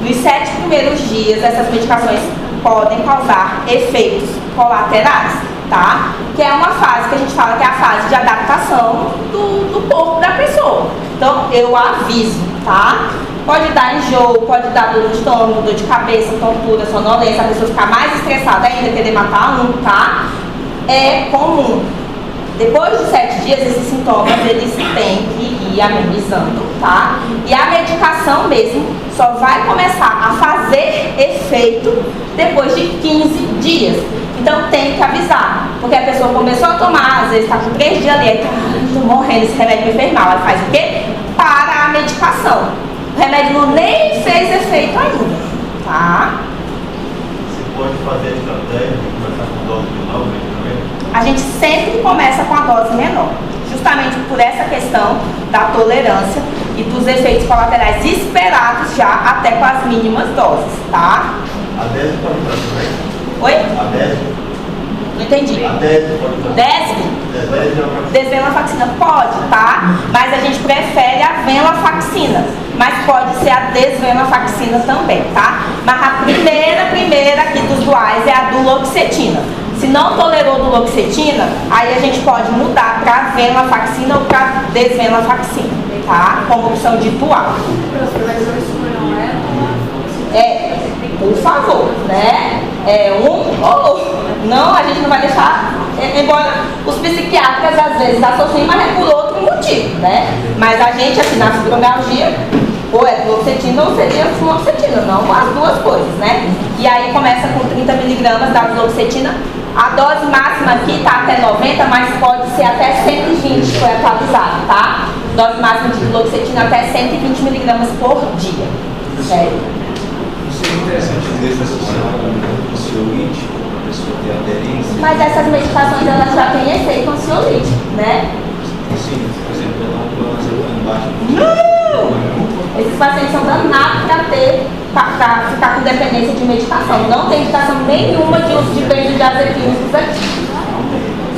Nos 7 primeiros dias, essas medicações podem causar efeitos colaterais, tá? Que é uma fase que a gente fala que é a fase de adaptação do corpo da pessoa. Então, eu aviso, tá? Pode dar enjoo, pode dar dor de estômago, dor de cabeça, tontura, sonolência, a pessoa ficar mais estressada ainda, querer matar um, tá? É comum. Depois de 7 dias, esses sintomas, eles têm que ir amenizando, tá? E a medicação mesmo só vai começar a fazer efeito depois de 15 dias. Então tem que avisar, porque a pessoa começou a tomar, às vezes está com 3 dias ali, estou morrendo, esse remédio me fez mal. Aí faz o quê? Para a medicação. O remédio nem fez efeito ainda, tá? Você pode fazer a estratégia de começar com dose menor também? A gente sempre começa com a dose menor, justamente por essa questão da tolerância e dos efeitos colaterais esperados já até com as mínimas doses, tá? A 10 pode usar também? Oi? A 10? Não entendi. A 10 pode usar? 10? Desvenlafaxina pode, tá? Mas a gente prefere a venlafaxina. Mas pode ser a desvenlafaxina também, tá? Mas a primeira aqui dos duais é a duloxetina. Se não tolerou duloxetina, aí a gente pode mudar para venlafaxina ou para desvenlafaxina, tá? Como opção de dual. Por favor, né? Um ou outro. Não, a gente não vai deixar, embora os psiquiatras às vezes associem, mas é por outro motivo, né? Mas a gente, assim, na fibromialgia, ou é duloxetina ou seria fluoxetina, não as duas coisas, né? E aí começa com 30mg da duloxetina. A dose máxima aqui tá até 90, mas pode ser até 120, foi atualizado, tá? Dose máxima de duloxetina até 120mg por dia. Sério? Seria interessante ver essa associação com o ansiolítico, a pessoa mas essas medicações elas já têm efeito ansiolítico, né? Sim, por exemplo, eu não estou embaixo. Não! Esses pacientes são danados para ficar com dependência de medicação. Não tem indicação nenhuma de uso de benzodiazepínicos aqui.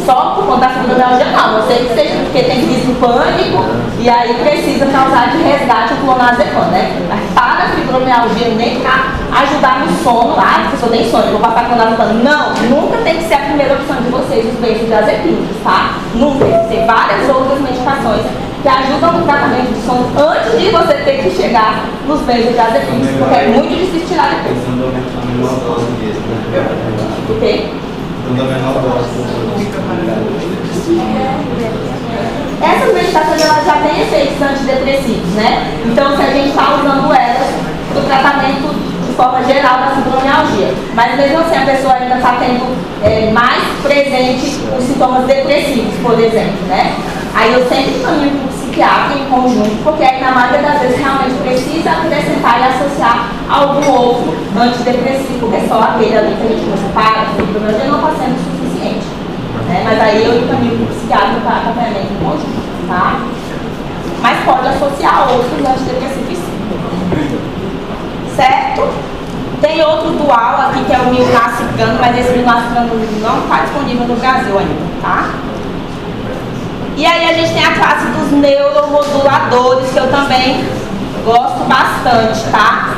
Só por conta da fibromialgia não. Eu sei que seja porque tem crise de pânico e aí precisa causar de resgate o clonazepam, né? Mas para a fibromialgia, nem para ajudar no sono, a pessoa tem sono, eu vou passar clonazepam. Não, nunca tem que ser a primeira opção de vocês, os benzodiazepínicos, tá? Nunca, tem que ser várias outras medicações que ajudam no tratamento de sono antes de você ter que chegar nos benzodiazepínicos, porque é muito difícil tirar depois. Pensando na menor dose mesmo, né? O quê? Dando a menor dose. Essas medicações elas já têm efeitos antidepressivos, né? Então, se a gente está usando elas no tratamento de forma geral da fibromialgia, mas mesmo assim a pessoa ainda está tendo mais presente os sintomas depressivos, por exemplo, né? Aí eu sempre caminho para o psiquiatra em conjunto, porque aí na maioria das vezes realmente precisa acrescentar e associar algum outro antidepressivo, porque só aquele ali que a gente usa para a fibromialgia não está sendo suficiente. Mas aí eu encaminho para o psiquiatra para acompanhamento em conjunto, tá? Mas pode associar outros antidepressivos sim. Certo? Tem outro dual aqui que é o milnaciclano, mas esse milnaciclano não está disponível no Brasil ainda, tá? E aí a gente tem a classe dos neuromoduladores, que eu também gosto bastante, tá?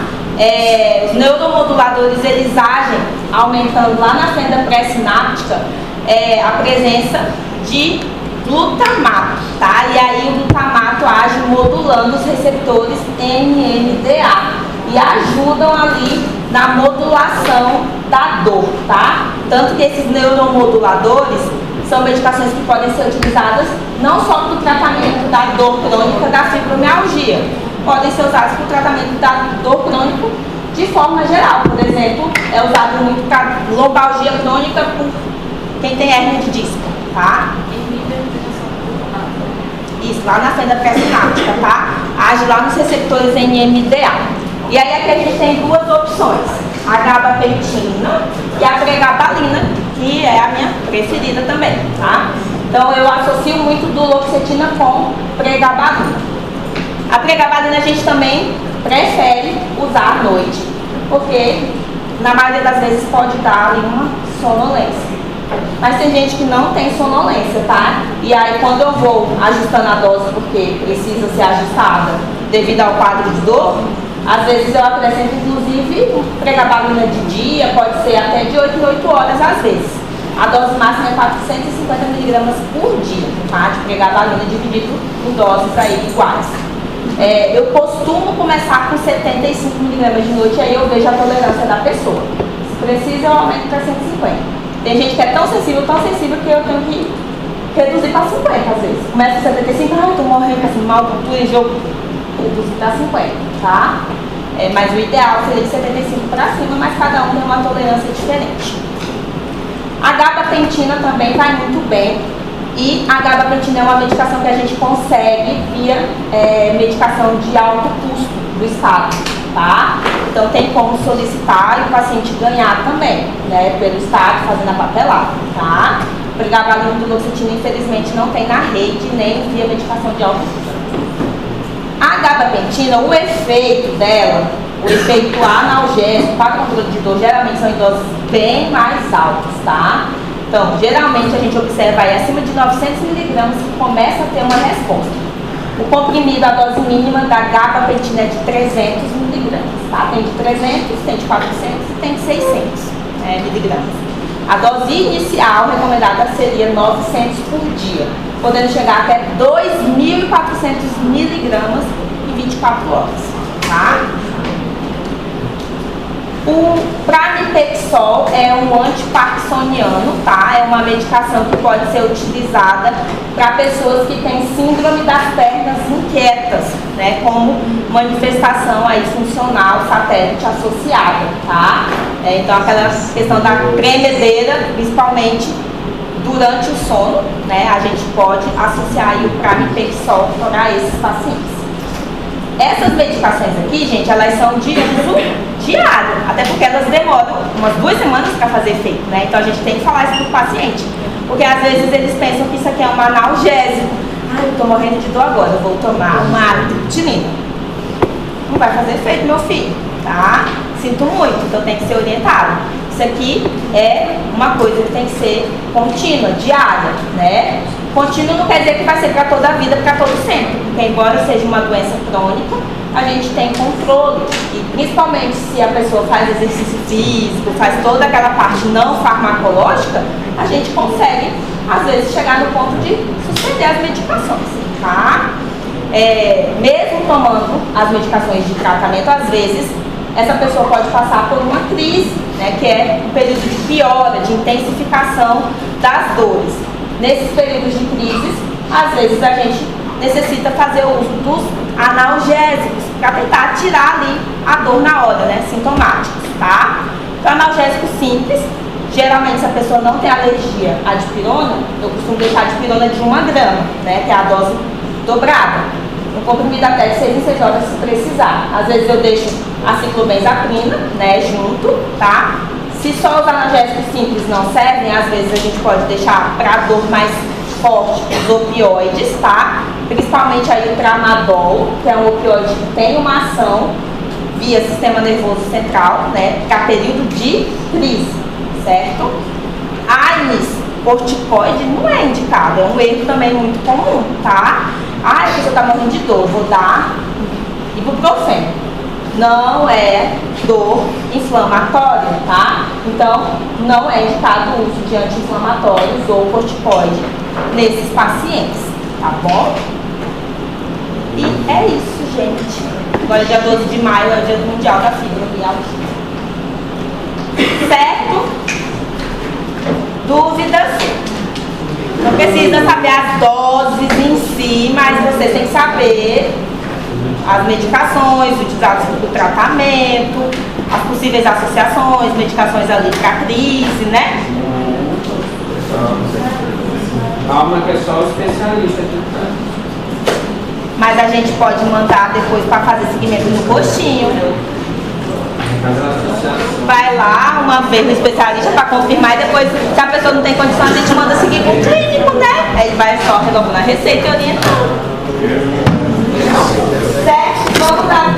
Os neuromoduladores, eles agem aumentando lá na fenda pré-sináptica a presença de glutamato, tá? E aí o glutamato age modulando os receptores NMDA e ajudam ali na modulação da dor, tá? Tanto que esses neuromoduladores são medicações que podem ser utilizadas não só para o tratamento da dor crônica da fibromialgia, podem ser usadas para o tratamento da dor crônica de forma geral. Por exemplo, é usado muito para lombalgia crônica por quem tem hérnia de disco, tá? Isso, lá na fenda pré-sináptica, tá? Age lá nos receptores NMDA. E aí aqui a gente tem duas opções, a gabapentina e a pregabalina, que é a minha preferida também, tá? Então eu associo muito duloxetina com pregabalina. A pregabalina a gente também prefere usar à noite, porque na maioria das vezes pode dar ali uma sonolência. Mas tem gente que não tem sonolência, tá? E aí quando eu vou ajustando a dose porque precisa ser ajustada devido ao quadro de dor, às vezes eu acrescento inclusive pregabalina de dia, pode ser até de 8 em 8 horas às vezes. A dose máxima é 450 mg por dia, tá? De pregabalina dividido em doses aí iguais. Eu costumo começar com 75 mg de noite, aí eu vejo a tolerância da pessoa. Se precisa, eu aumento para 150. Tem gente que é tão sensível que eu tenho que reduzir para 50 às vezes. Começa com 75, eu tô morrendo assim, mal cultura e jogo, reduzir para 50, tá? Mas o ideal seria de 75 para cima, mas cada um tem uma tolerância diferente. A gabapentina também vai muito bem. E a gabapentina é uma medicação que a gente consegue via medicação de alto custo do Estado, tá? Então tem como solicitar e o paciente ganhar também, né? Pelo Estado, fazendo a papelada, tá? Pregabalina e duloxetina, infelizmente, não tem na rede, nem via medicação de alto custo. A gabapentina, o efeito dela, o efeito analgésico para controle de dor, geralmente são em doses bem mais altas, tá? Então, geralmente a gente observa aí acima de 900 mg que começa a ter uma resposta. O comprimido, a dose mínima da gabapentina é de 300 mg, tá? Tem de 300, tem de 400 e tem de 600 mg. A dose inicial recomendada seria 900 por dia, podendo chegar até 2.400 mg em 24 horas, tá? O pramipexol é um antiparkinsoniano, tá? É uma medicação que pode ser utilizada para pessoas que têm síndrome das pernas inquietas, né? Como manifestação aí funcional satélite associada, tá? Então aquela questão da tremedeira, principalmente durante o sono, né? A gente pode associar aí o pramipexol para esses pacientes. Essas medicações aqui, gente, elas são de uso diário, até porque elas demoram umas 2 semanas para fazer efeito, né? Então a gente tem que falar isso para o paciente, porque às vezes eles pensam que isso aqui é um analgésico. Ah, eu estou morrendo de dor agora, eu vou tomar uma amitriptilina. Não vai fazer efeito, meu filho, tá? Sinto muito, então tem que ser orientado. Isso aqui é uma coisa que tem que ser contínua, diária, né? Contínuo não quer dizer que vai ser para toda a vida, para todo sempre, porque embora seja uma doença crônica, a gente tem controle, e principalmente se a pessoa faz exercício físico, faz toda aquela parte não farmacológica, a gente consegue, às vezes, chegar no ponto de suspender as medicações, tá? Mesmo tomando as medicações de tratamento, às vezes, essa pessoa pode passar por uma crise, né, que é um período de piora, de intensificação das dores. Nesses períodos de crises, às vezes a gente necessita fazer o uso dos analgésicos para tentar tirar ali a dor na hora, né, sintomáticos, tá? Então, analgésico simples, geralmente se a pessoa não tem alergia à dipirona, eu costumo deixar a dipirona de 1 grama, né, que é a dose dobrada. Um comprimido até de 6 em 6 horas se precisar. Às vezes eu deixo a ciclobenzaprina, né, junto, tá? Se só os analgésicos simples não servem, às vezes a gente pode deixar para dor mais forte os opioides, tá? Principalmente aí o tramadol, que é um opioide que tem uma ação via sistema nervoso central, né? Para período de crise, certo? AINES, corticoide, não é indicado, é um erro também muito comum, tá? Ah, a pessoa tá morrendo de dor, vou dar ibuprofeno. Não é dor inflamatória, tá? Então, não é indicado o uso de anti-inflamatórios ou corticoide nesses pacientes, tá bom? E é isso, gente. Agora, dia 12 de maio, é o dia mundial da fibromialgia. Certo? Dúvidas? Não precisa saber as doses em si, mas você tem que saber as medicações utilizadas para o tratamento, as possíveis associações, medicações ali para crise, né? Calma que é só o especialista aqui. Mas a gente pode mandar depois para fazer seguimento no postinho. Vai lá uma vez no especialista para confirmar e depois, se a pessoa não tem condição, a gente manda seguir com o clínico, né? Aí vai só renovando a receita e orientando. Certo? Vamos lá.